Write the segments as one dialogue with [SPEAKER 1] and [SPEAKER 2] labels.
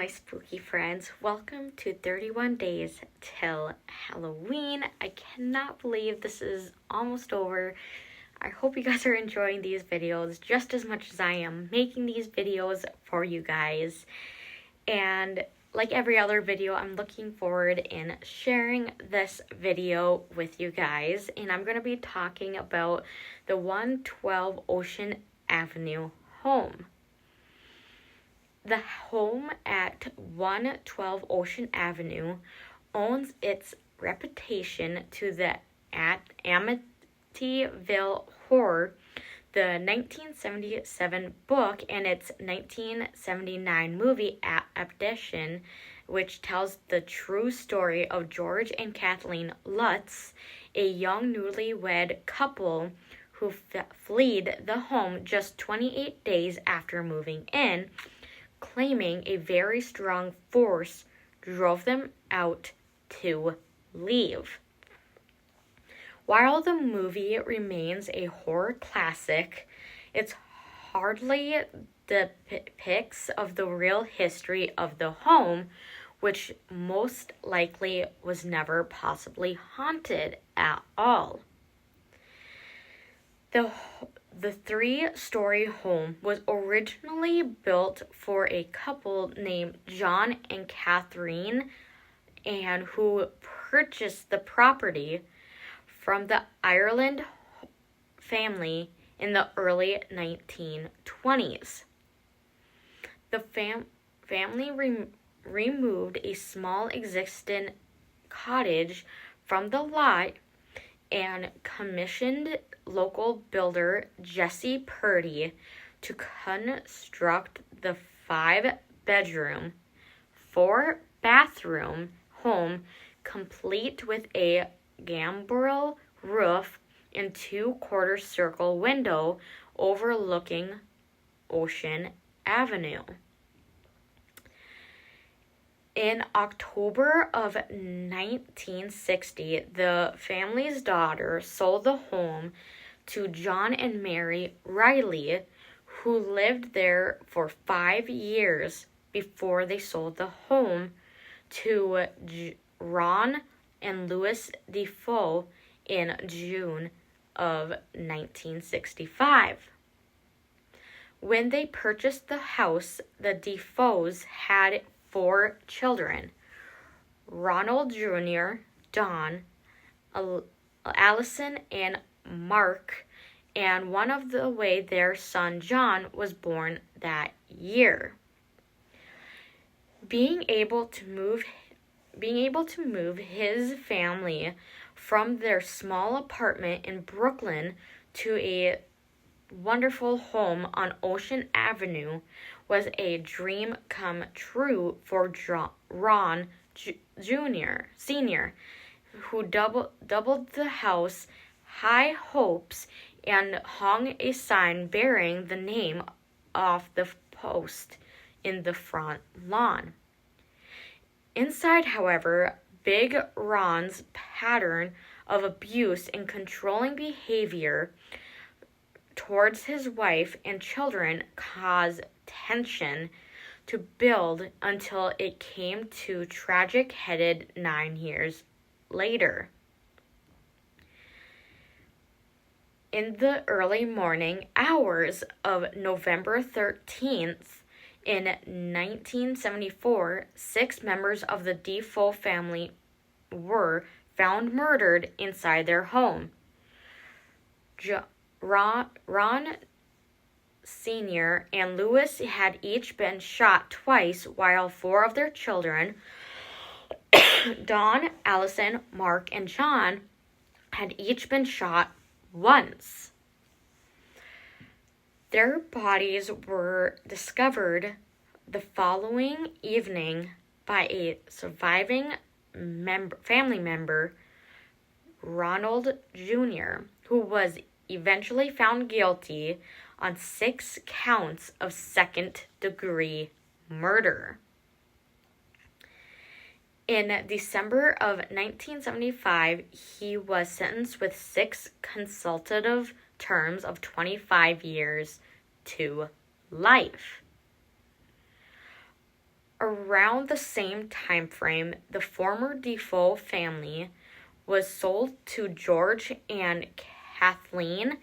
[SPEAKER 1] my spooky friends. Welcome to 31 Days Till Halloween. I cannot believe this is almost over. I hope you guys are enjoying these videos just as much as I am making these videos for you guys. And like every other video, I'm looking forward in sharing this video with you guys. And I'm going to be talking about the 112 Ocean Avenue home. The home at 112 Ocean Avenue owes its reputation to the Amityville Horror, the 1977 book, and its 1979 movie adaptation, which tells the true story of George and Kathleen Lutz, a young newlywed couple who fled the home just 28 days after moving in, claiming a very strong force drove them out to leave. While the movie remains a horror classic, it hardly depicts of the real history of the home, which most likely was never possibly haunted at all. The three-story home was originally built for a couple named John and Catherine, and who purchased the property from the Ireland family in the early 1920s. The family removed a small existing cottage from the lot and commissioned local builder Jesse Purdy to construct the 5-bedroom, 4-bathroom home, complete with a gambrel roof and 2-quarter circle window overlooking Ocean Avenue. In October of 1960, the family's daughter sold the home to John and Mary Riley, who lived there for 5 years before they sold the home to Ron and Louis Defoe in June of 1965. When they purchased the house, the Defoes had 4 children: Ronald Jr., Don, Allison, and Mark, and one of the way their son John was born that year. Being able to move his family from their small apartment in Brooklyn to a wonderful home on Ocean Avenue was a dream come true for Ron Sr., who doubled the house high hopes and hung a sign bearing the name off the post in the front lawn. Inside, however, Big Ron's pattern of abuse and controlling behavior towards his wife and children caused tension to build until it came to tragic headed 9 years later. In the early morning hours of November 13th, in 1974, 6 members of the Defoe family were found murdered inside their home. Ron Sr. and Louis had each been shot twice, while 4 of their children, Don, Allison, Mark, and John, had each been shot once. Their bodies were discovered the following evening by a surviving family member, Ronald Jr., who was eventually found guilty on 6 counts of second-degree murder. In December of 1975, he was sentenced with 6 consecutive terms of 25 years to life. Around the same time frame, the former Defoe family was sold to George and Kathleen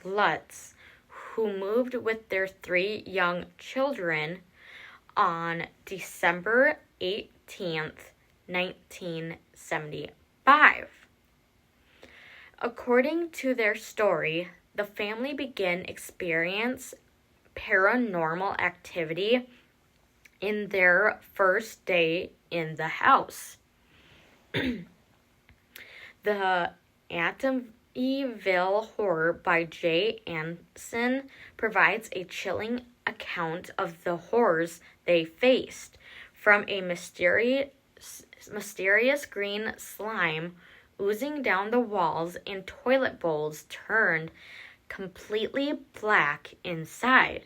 [SPEAKER 1] Lutz, who moved with their 3 young children on December 18th, 1975. According to their story, the family began experience paranormal activity in their first day in the house. The Amityville Horror by Jay Anson provides a chilling account of the horrors they faced, from a mysterious green slime oozing down the walls and toilet bowls turned completely black inside,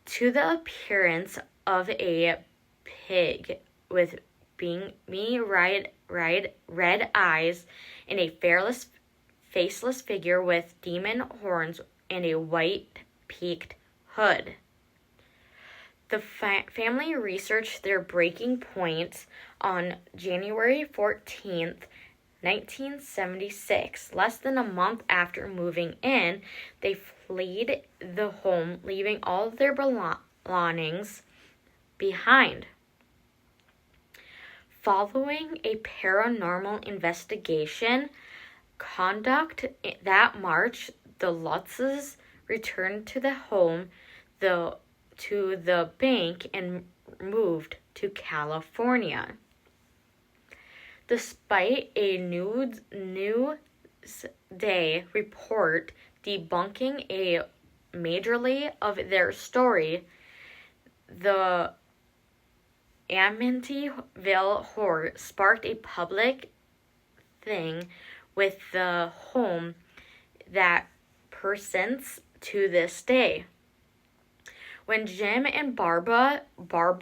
[SPEAKER 1] to the appearance of a pig with beamy red eyes and a faceless figure with demon horns and a white peaked hood. The family researched their breaking point on January 14th, 1976. Less than a month after moving in, they fled the home, leaving all of their belongings behind. Following a paranormal investigation conduct that March, the Lutzes returned to the home, to the bank, and moved to California. Despite a Newsday report debunking a majority of their story, the Amityville Horror sparked a public thing with the home that persists to this day. When Jim and Barbara bought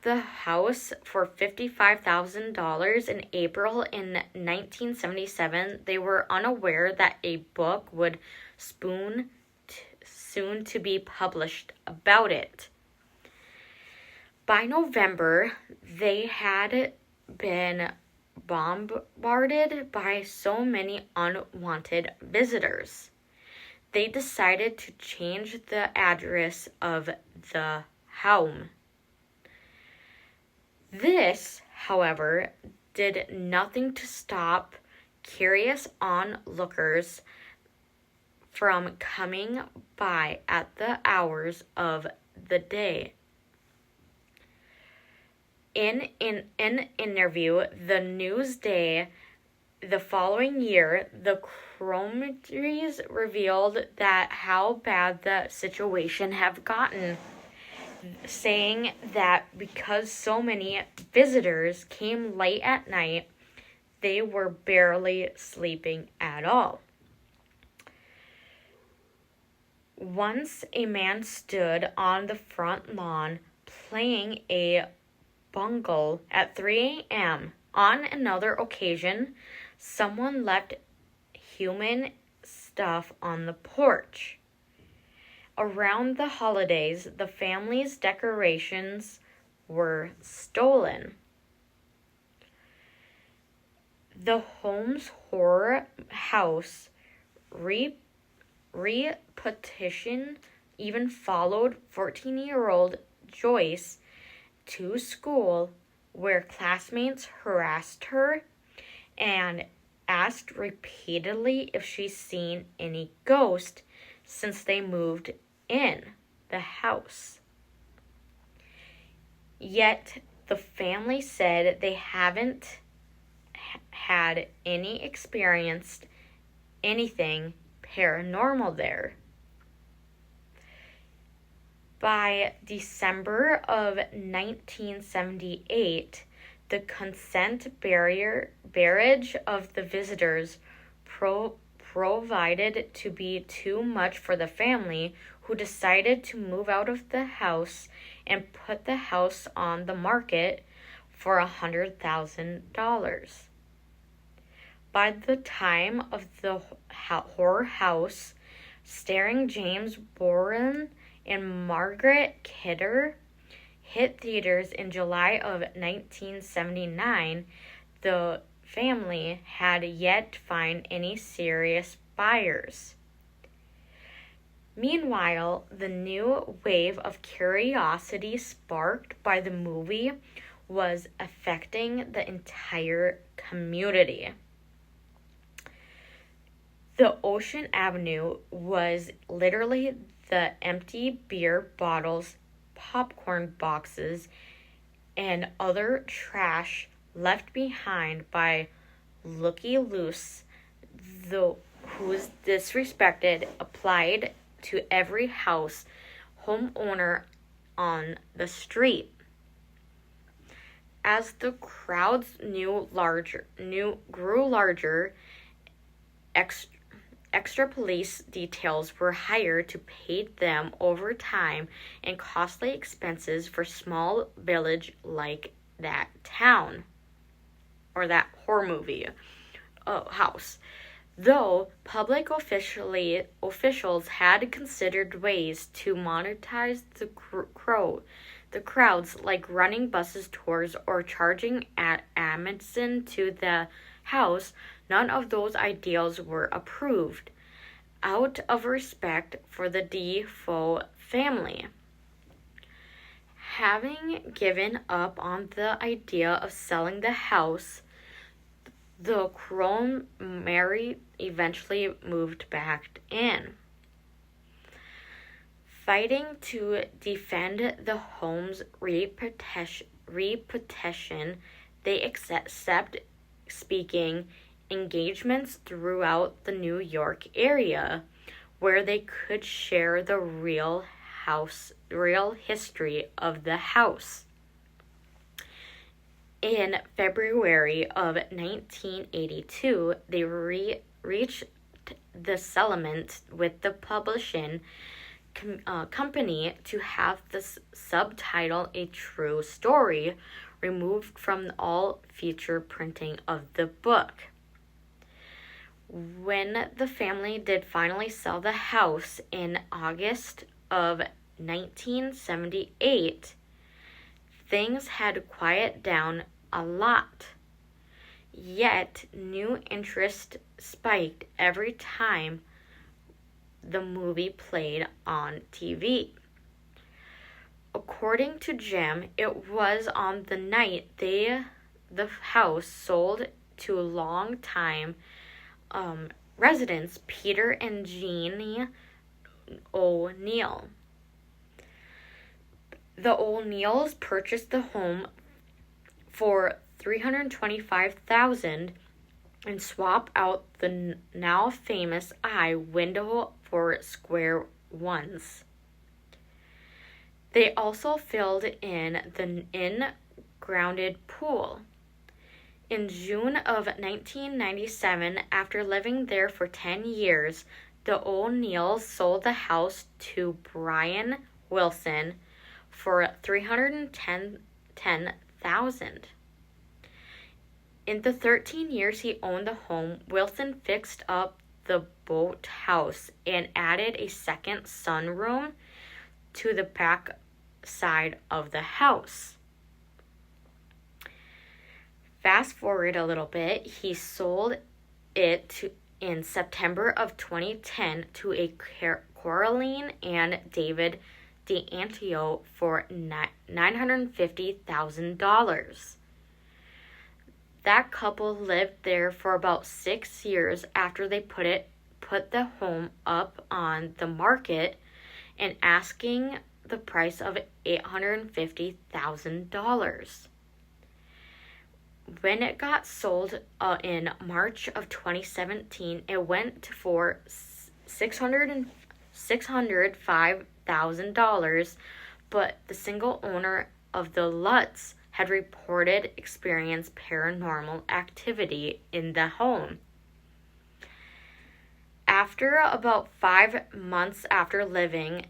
[SPEAKER 1] the house for $55,000 in April in 1977, they were unaware that a book would soon to be published about it. By November, they had been bombarded by so many unwanted visitors. They decided to change the address of the home. This, however, did nothing to stop curious onlookers from coming by at the hours of the day. In an interview, the Newsday the following year, the Cromeries revealed that how bad the situation had gotten, saying that because so many visitors came late at night, they were barely sleeping at all. Once a man stood on the front lawn playing a bungle at 3 a.m. On another occasion, someone left human stuff on the porch. Around the holidays, the family's decorations were stolen. The home's horror house repetition even followed 14-year-old Joyce to school, where classmates harassed her and asked repeatedly if she's seen any ghost since they moved in the house. Yet the family said they haven't had experienced anything paranormal there. By December of 1978, the consent barrage of the visitors provided to be too much for the family, who decided to move out of the house and put the house on the market for $100,000. By the time of the horror house, starring James Bourne and Margaret Kidder, hit theaters in July of 1979, the family had yet to find any serious buyers. Meanwhile, the new wave of curiosity sparked by the movie was affecting the entire community. The Ocean Avenue was literally the empty beer bottles, popcorn boxes, and other trash left behind by looky-loos whose disrespected applied to every homeowner on the street. As the crowds grew larger, extra police details were hired to pay them overtime and costly expenses for small village like that town or that horror movie house. Though public officials had considered ways to monetize the crowds, like running buses tours or charging admission to the house, none of those ideals were approved, out of respect for the Defoe family. Having given up on the idea of selling the house, the Crone Mary eventually moved back in. Fighting to defend the home's reputation, they accept speaking engagements throughout the New York area, where they could share the real history of the house. In February of 1982, they reached the settlement with the publishing company to have the subtitle "A True Story" removed from all future printing of the book. When the family did finally sell the house in August of 1978, things had quieted down a lot. Yet, new interest spiked every time the movie played on TV. According to Jim, it was on the night the house sold to longtime residents Peter and Jeannie O'Neill. The O'Neills purchased the home for $325,000 and swapped out the now famous eye window for square ones. They also filled in the in-grounded pool. In June of 1997, after living there for 10 years, the O'Neills sold the house to Brian Wilson for $310,000. In the 13 years he owned the home, Wilson fixed up the boathouse and added a second sunroom to the back side of the house. Fast forward a little bit, he sold it in September of 2010 to a Coraline and David DeAntio for $950,000. That couple lived there for about 6 years after they put the home up on the market and asking the price of $850,000. When it got sold in March of 2017, it went for $605,000, but the single owner of the Lutz had reported experienced paranormal activity in the home. After about 5 months after living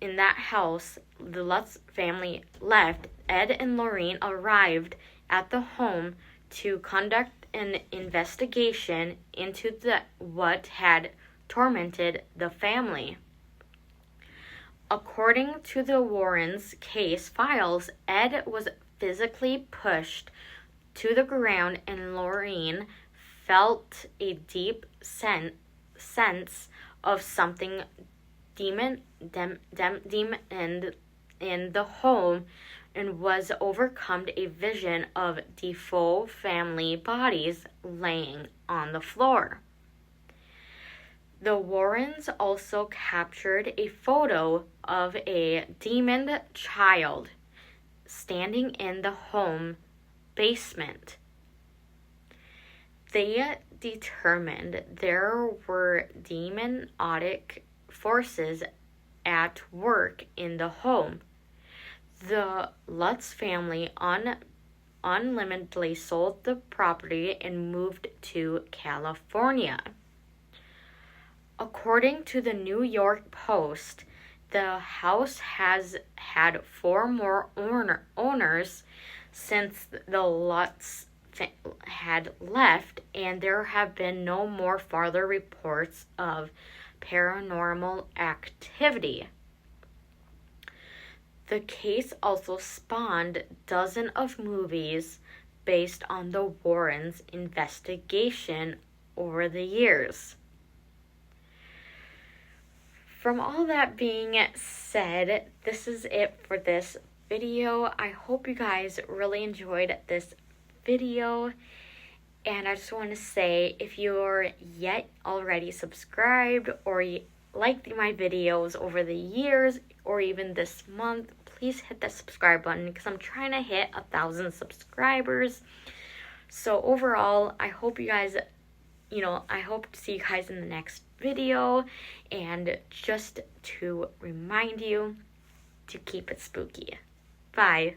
[SPEAKER 1] in that house, the Lutz family left. Ed and Lorraine arrived at the home to conduct an investigation into what had tormented the family. According to the Warrens' case files, Ed was physically pushed to the ground and Lorraine felt a deep sense of something demon in the home and was overcome a vision of Defoe family bodies laying on the floor. The Warrens also captured a photo of a demon child standing in the home basement. They determined there were demonic forces at work in the home. The Lutz family unlimitedly sold the property and moved to California. According to the New York Post, the house has had 4 more owners since the Lutz had left, and there have been no more further reports of paranormal activity. The case also spawned dozens of movies based on the Warrens' investigation over the years. From all that being said, this is it for this video. I hope you guys really enjoyed this video. And I just want to say, if you're yet already subscribed or liked my videos over the years or even this month, please hit that subscribe button because I'm trying to hit 1,000 subscribers. So overall, I hope you guys, I hope to see you guys in the next video, and just to remind you to keep it spooky. Bye.